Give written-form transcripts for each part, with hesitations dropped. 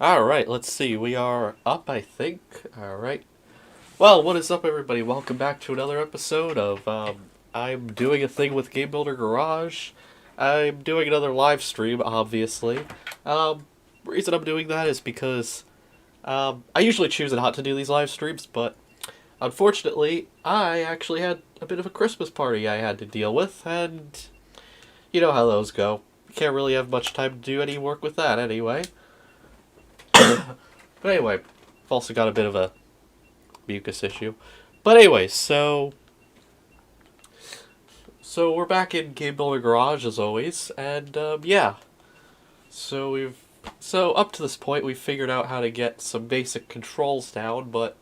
Alright, let's see. We are up, I think. Alright. Well, what is up, everybody? Welcome back to another episode of, I'm doing a thing with Game Builder Garage. I'm doing another live stream, obviously. Reason I'm doing that is because, I usually choose not to do these live streams, but unfortunately, I actually had a bit of a Christmas party I had to deal with, and you know how those go. You can't really have much time to do any work with that anyway. But anyway, I've also got a bit of a mucus issue. But anyway, so we're back in Game Builder Garage as always, and yeah. So up to this point we've figured out how to get some basic controls down, but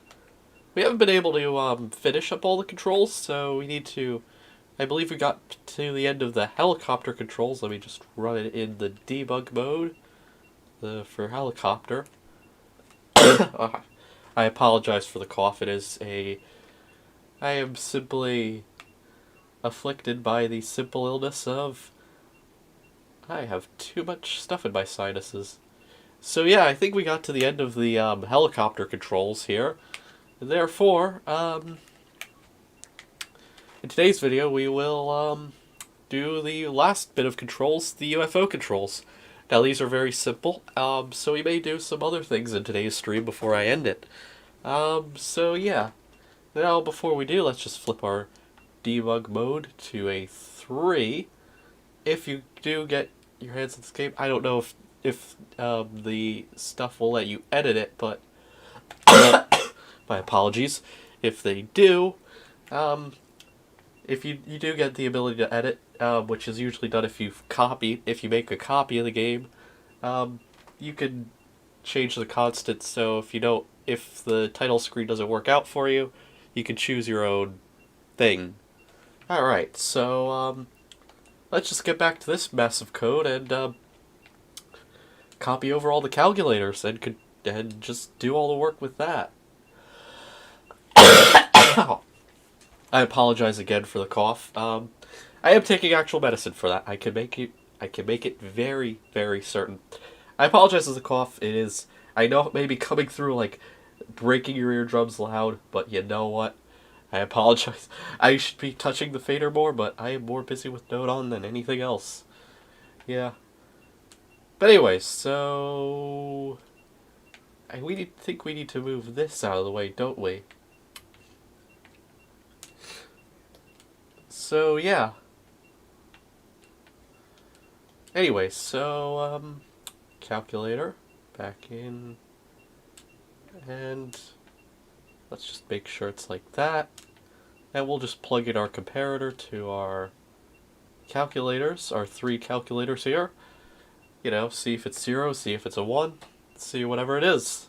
we haven't been able to finish up all the controls, so we need to. I believe we got to the end of the helicopter controls. Let me just run it in the debug mode for helicopter. I apologize for the cough. I am simply afflicted by the simple illness of I have too much stuff in my sinuses. So yeah, I think we got to the end of the helicopter controls here. Therefore, in today's video we will do the last bit of controls, the UFO controls. Now these are very simple, so we may do some other things in today's stream before I end it. So yeah. Now before we do, let's just flip our debug mode to a 3. If you do get your hands on this game, I don't know if the stuff will let you edit it, but my apologies. If they do, if you do get the ability to edit, which is usually done if you make a copy of the game, you can change the constants. So if the title screen doesn't work out for you, you can choose your own thing. Alright, so let's just get back to this mess of code and copy over all the calculators and just do all the work with that. I apologize again for the cough. I am taking actual medicine for that. I can make it very, very certain. I apologize for the cough. I know it may be coming through like breaking your eardrums loud, but you know what? I apologize. I should be touching the fader more, but I am more busy with Node On than anything else. Yeah. But anyway, so think we need to move this out of the way, don't we? So yeah. Anyway, so calculator back in, and let's just make sure it's like that, and we'll just plug in our comparator to our calculators, our 3 calculators here. You know, see if it's 0, see if it's a 1, see whatever it is.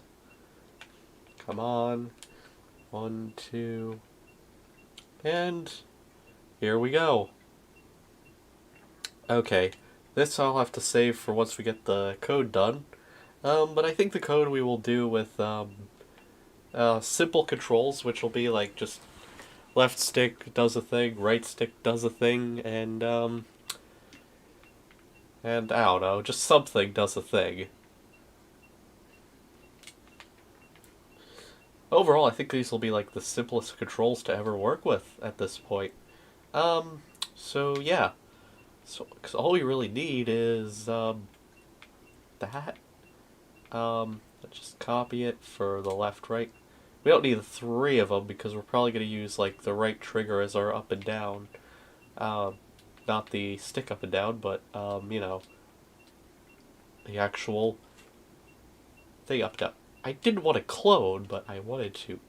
Come on. 1, 2, and here we go. Okay, this I'll have to save for once we get the code done. But I think the code we will do with simple controls, which will be like just left stick does a thing, right stick does a thing, and I don't know, just something does a thing. Overall, I think these will be like the simplest controls to ever work with at this point. So yeah. So, cause all we really need is, that. Let's just copy it for the left, right. We don't need 3 of them because we're probably going to use, like, the right trigger as our up and down. Not the stick up and down, but, you know, the actual thing up down. I didn't want to clone, but I wanted to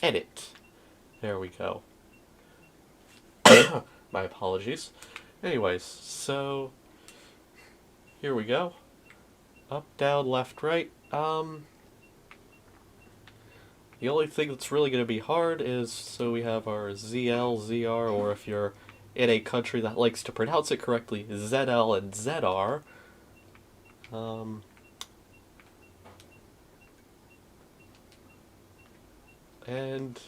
edit. There we go. My apologies. Anyways, so here we go. Up, down, left, right. The only thing that's really going to be hard is, so we have our ZL, ZR, or if you're in a country that likes to pronounce it correctly, ZL and ZR. And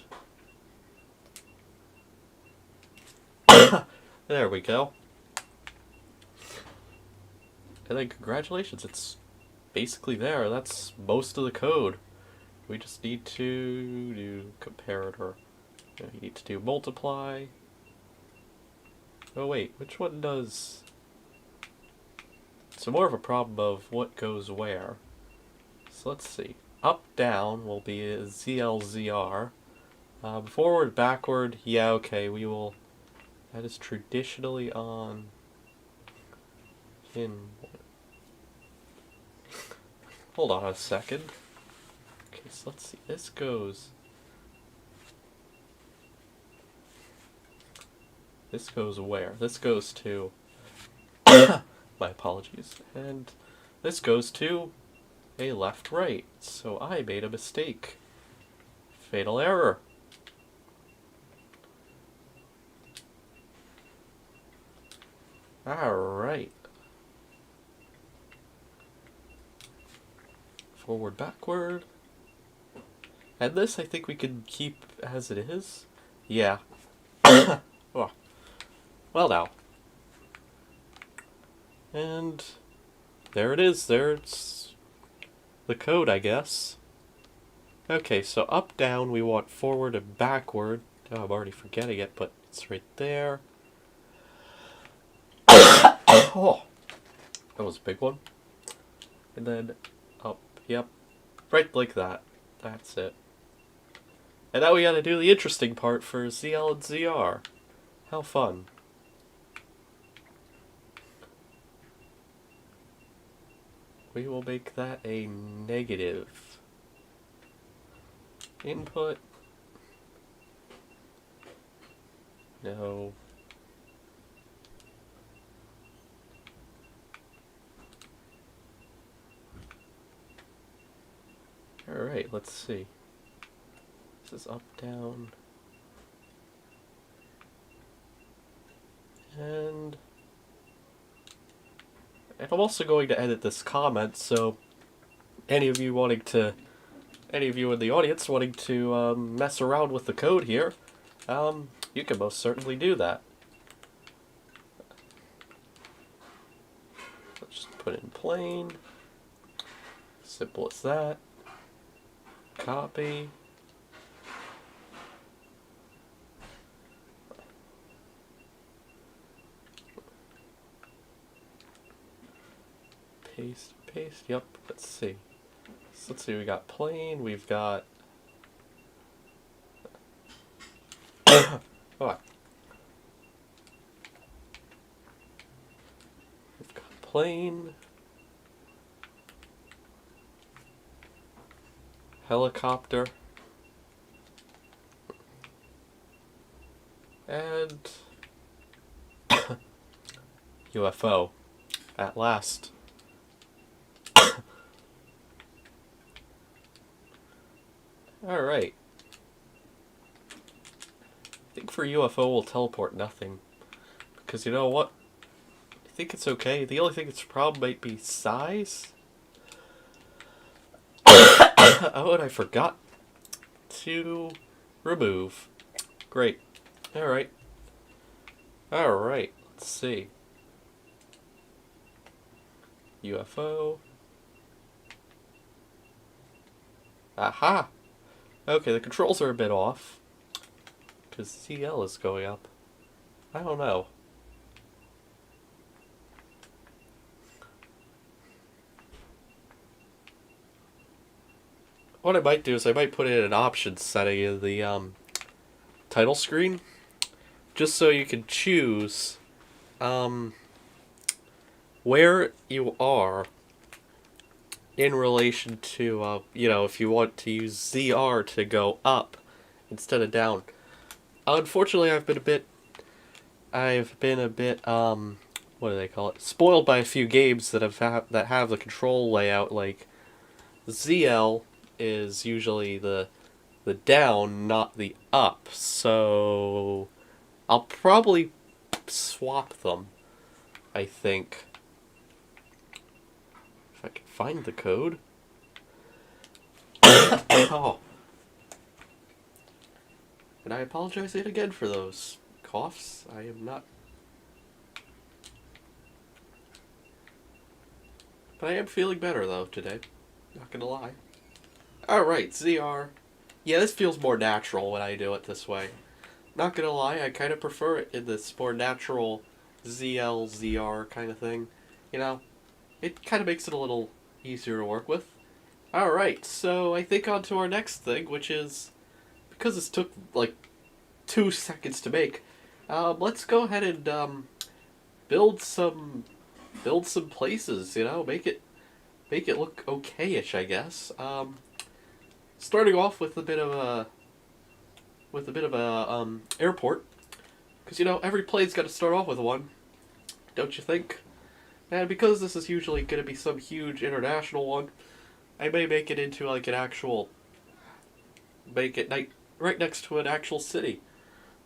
there we go. And then congratulations, it's basically there. That's most of the code. We just need to do comparator. You need to do multiply. Oh wait, which one does... It's more of a problem of what goes where. So let's see. Up, down will be a ZLZR. Forward, backward, yeah, okay, we will... That is traditionally on... In... Hold on a second. Okay, so let's see. This goes... This goes where? This goes to... My apologies. And this goes to a left-right. So I made a mistake. Fatal error. Alright. Forward, backward. And this I think we can keep as it is. Yeah. Oh. Well now. And there it is. There's the code, I guess. Okay, so up, down, we want forward and backward. Oh, I'm already forgetting it, but it's right there. Oh, that was a big one. And then up, yep, right like that. That's it. And now we gotta do the interesting part for ZL and ZR. How fun. We will make that a negative. Input. No. Alright, let's see. This is up, down. And I'm also going to edit this comment, so any of you in the audience wanting to mess around with the code here, you can most certainly do that. Let's just put it in plain. Simple as that. Copy. Paste, paste, yep, let's see. So let's see, we got plain, we've got... Oh. We've got plain. Helicopter. And... UFO. At last. Alright. I think for UFO we'll teleport nothing. Because you know what? I think it's okay. The only thing that's a problem might be size. Oh, and I forgot to remove. Great. Alright. Alright, let's see. UFO. Aha! Okay, the controls are a bit off. Because CL is going up. I don't know. What I might do is I might put in an options setting in the title screen. Just so you can choose where you are in relation to, you know, if you want to use ZR to go up instead of down. Unfortunately, I've been a bit, what do they call it? Spoiled by a few games that have the control layout. Like ZL is usually the down, not the up. So I'll probably swap them, I think. If I can find the code. Oh. And I apologize yet again for those coughs. I am not But I am feeling better, though, today. Not gonna lie. Alright, ZR. Yeah, this feels more natural when I do it this way. Not gonna lie, I kind of prefer it in this more natural ZL, ZR kind of thing. You know, it kind of makes it a little easier to work with. Alright, so I think on to our next thing, which is, because this took like 2 seconds to make, let's go ahead and build some places, you know, make it look okay-ish, I guess. Starting off with a bit of a airport, because you know every plane's got to start off with one, don't you think? And because this is usually going to be some huge international one, I may make it into like an actual, right next to an actual city.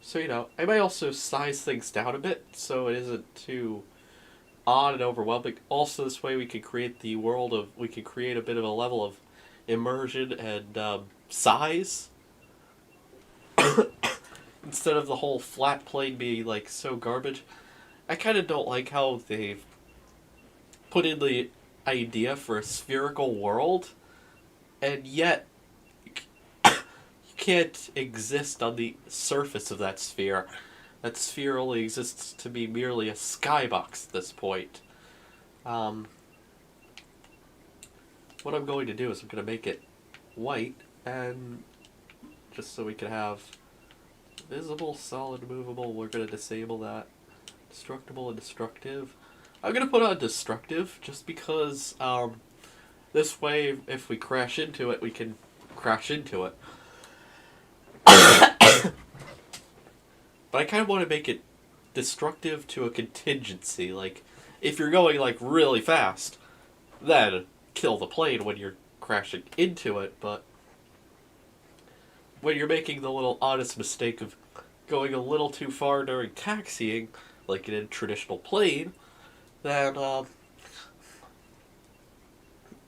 So you know, I may also size things down a bit so it isn't too odd and overwhelming. Also, this way we can create we can create a bit of a level of immersion and size instead of the whole flat plane being like so garbage. I kind of don't like how they've put in the idea for a spherical world, and yet you can't exist on the surface of that sphere. That sphere only exists to be merely a skybox at this point. What I'm going to do is I'm going to make it white, and just so we can have visible, solid, movable, we're going to disable that. Destructible and destructive. I'm going to put on destructive just because this way if we crash into it, we can crash into it. But I kind of want to make it destructive to a contingency. Like, if you're going like really fast, then kill the plane when you're crashing into it, but when you're making the little honest mistake of going a little too far during taxiing, like in a traditional plane, then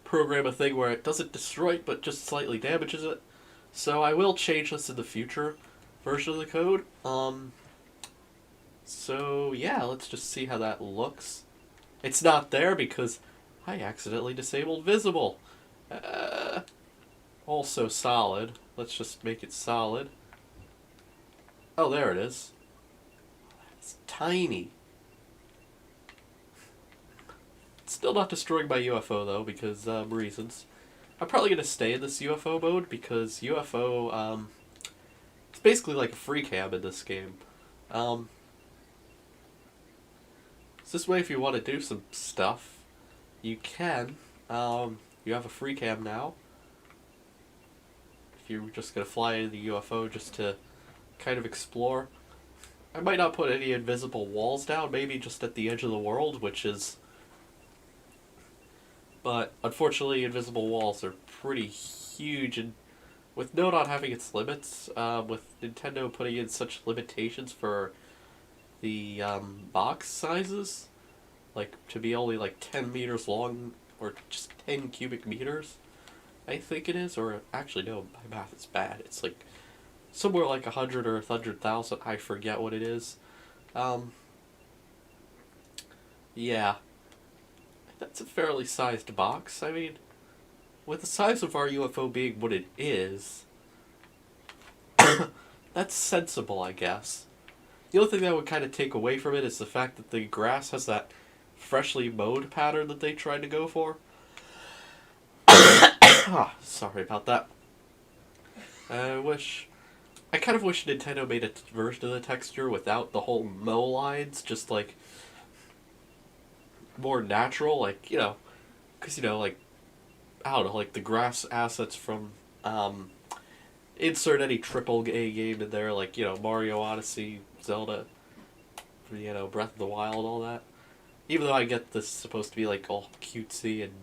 program a thing where it doesn't destroy it, but just slightly damages it. So I will change this in the future version of the code. So yeah, let's just see how that looks. It's not there because I accidentally disabled visible. Also solid. Let's just make it solid. Oh, there it is. It's tiny. It's still not destroying my UFO though, because reasons. I'm probably gonna stay in this UFO mode because UFO, it's basically like a free cam in this game. So this way, if you want to do some stuff, you can. You have a free cam now. If you're just gonna fly in the UFO just to kind of explore. I might not put any invisible walls down, maybe just at the edge of the world, which is... But unfortunately, invisible walls are pretty huge, and with No not having its limits, with Nintendo putting in such limitations for the box sizes, like to be only like 10 meters long, or just 10 cubic meters, I think it is, or actually no, my math is bad. It's like somewhere like 100 or 100,000, I forget what it is. Yeah. That's a fairly sized box. I mean, with the size of our UFO being what it is, that's sensible, I guess. The only thing that would kind of take away from it is the fact that the grass has that freshly mowed pattern that they tried to go for. Sorry about that. I kind of wish Nintendo made a version of the texture without the whole mow lines, just like more natural, like, you know, because, you know, like, I don't know, like the grass assets from, insert any AAA game in there, like, you know, Mario Odyssey, Zelda, you know, Breath of the Wild, all that. Even though I get this is supposed to be, like, all cutesy and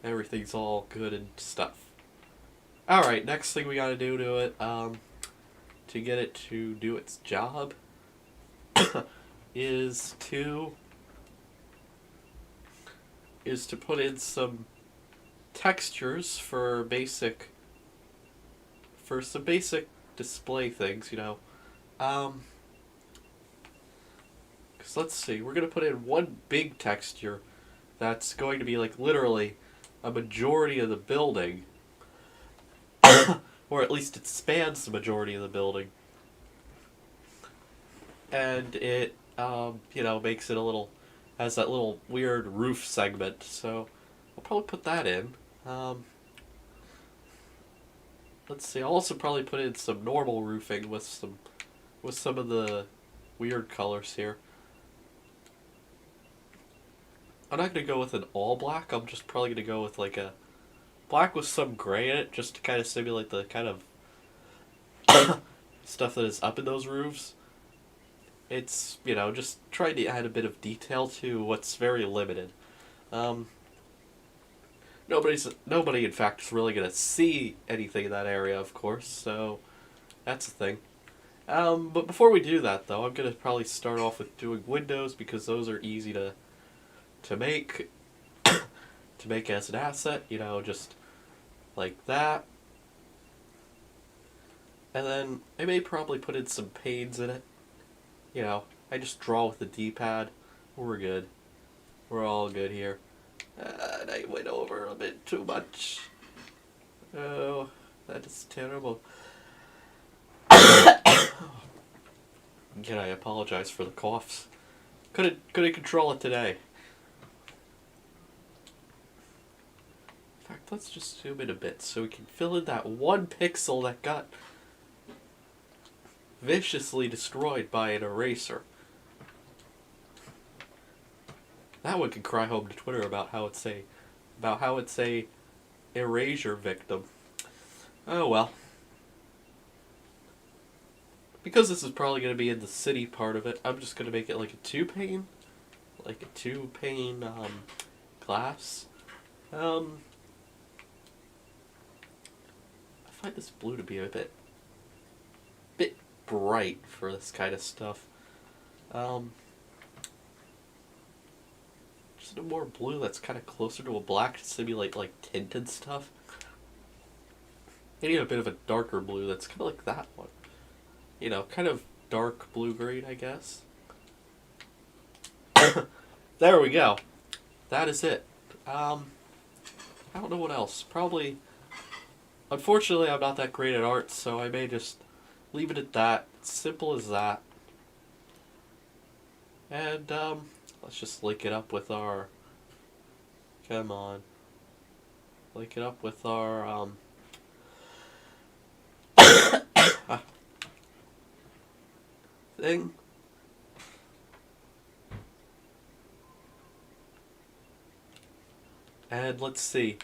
everything's all good and stuff. Alright, next thing we gotta do to it, to get it to do its job, is to put in some textures for some basic display things, you know. Because let's see, we're going to put in one big texture that's going to be like literally a majority of the building, or at least it spans the majority of the building, and it makes it a little, has that little weird roof segment. So I'll probably put that in. Um, let's see. I'll also probably put in some normal roofing with some of the weird colors here. I'm not gonna go with an all black. I'm just probably gonna go with like a black with some gray in it, just to kind of simulate the kind of stuff that is up in those roofs. It's just trying to add a bit of detail to what's very limited. Um, nobody in fact is really gonna see anything in that area, of course. So that's the thing. But before we do that, though, I'm gonna probably start off with doing windows because those are easy to make to make as an asset. Just like that. And then I may probably put in some panes in it. I just draw with the D-pad. We're good. We're all good here. And I went over a bit too much. Oh, that is terrible. Again, I apologize for the coughs. Couldn't control it today. In fact, let's just zoom in a bit so we can fill in that one pixel that got viciously destroyed by an eraser. That one can cry home to Twitter about how it's a erasure victim. Oh well. Because this is probably going to be in the city part of it, I'm just going to make it like a two-pane glass. I find this blue to be a bit bright for this kind of stuff. Just a more blue that's kind of closer to a black to simulate like tinted stuff. I need a bit of a darker blue that's kind of like that one. Kind of dark blue-green, I guess. There we go. That is it. I don't know what else. Probably, unfortunately, I'm not that great at art, so I may just leave it at that. Simple as that. And, let's just link it up with our... Come on. Link it up with our, thing. And let's see.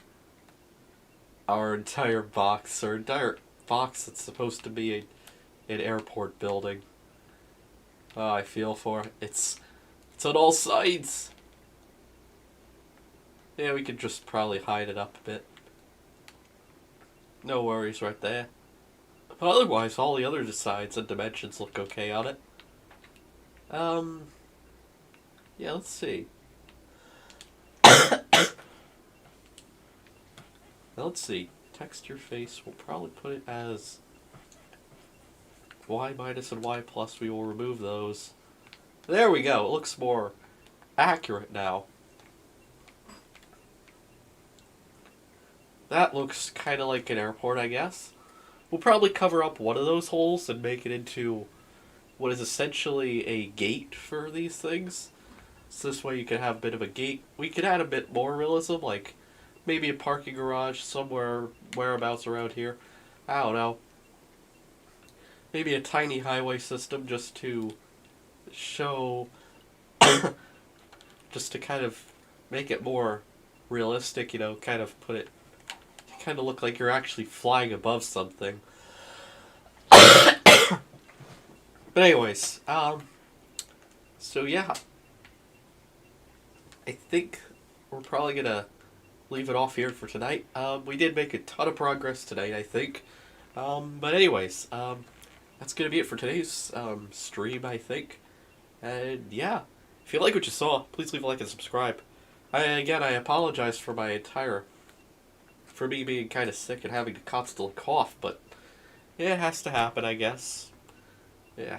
Our entire box that's supposed to be an airport building. Oh, I feel for it. It's on all sides. Yeah, we could just probably hide it up a bit. No worries right there. But otherwise, all the other sides and dimensions look okay on it. Yeah, let's see. Now let's see. Texture face, we'll probably put it as Y minus and Y plus. We will remove those. There we go. It looks more accurate now. That looks kind of like an airport, I guess. We'll probably cover up one of those holes and make it into what is essentially a gate for these things. So this way you can have a bit of a gate. We could add a bit more realism, like maybe a parking garage somewhere, whereabouts around here. I don't know. Maybe a tiny highway system just to show, just to kind of make it more realistic, kind of put it, kind of look like you're actually flying above something. But anyways, so yeah. I think we're probably gonna leave it off here for tonight. We did make a ton of progress tonight, I think. But anyways, that's gonna be it for today's stream, I think. And yeah, if you like what you saw, please leave a like and subscribe. I apologize for me being kind of sick and having to constantly cough, but yeah, it has to happen, I guess. Yeah.